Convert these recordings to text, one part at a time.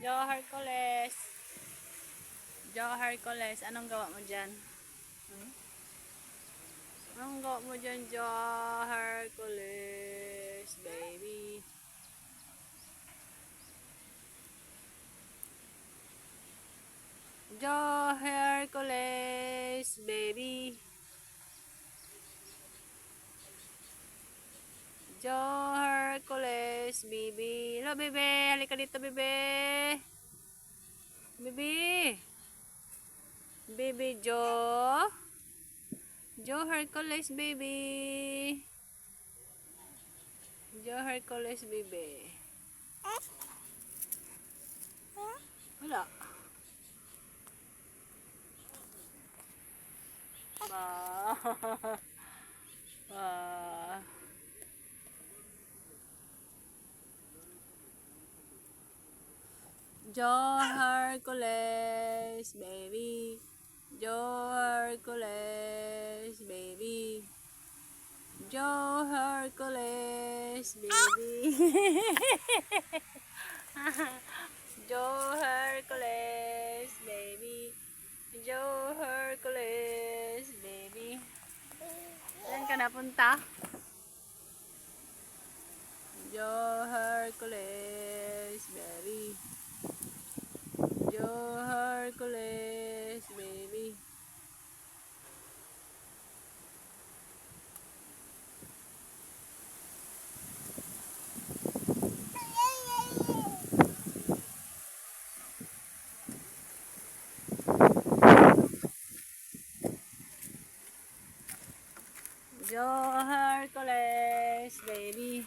Jo Hercules. Jo Hercules, anong gawa mo dyan? Anong gawa mo dyan, Jo Hercules, baby? Jo Hercules, baby. Jo Hercules, baby. Hello, bebe. Halika dito, bebe. Bebe. Baby Jo. Jo Hercules, baby. Jo Hercules, baby. Wala. Ah. Jo Hercules, baby. Jo Hercules, baby. Jo Hercules, baby. Jo Hercules, baby. Jo Hercules, baby. Saan ka napunta? Jo Hercules, baby. Jo Hercules, baby. Jo Hercules, baby.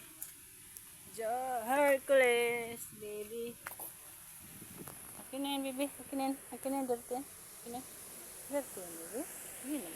Jo Hercules, baby. Akin na yan, baby. Akin na yan. Akin na yan, dirty yan. Akin na yan. Dirty yan, baby. Akin na yan.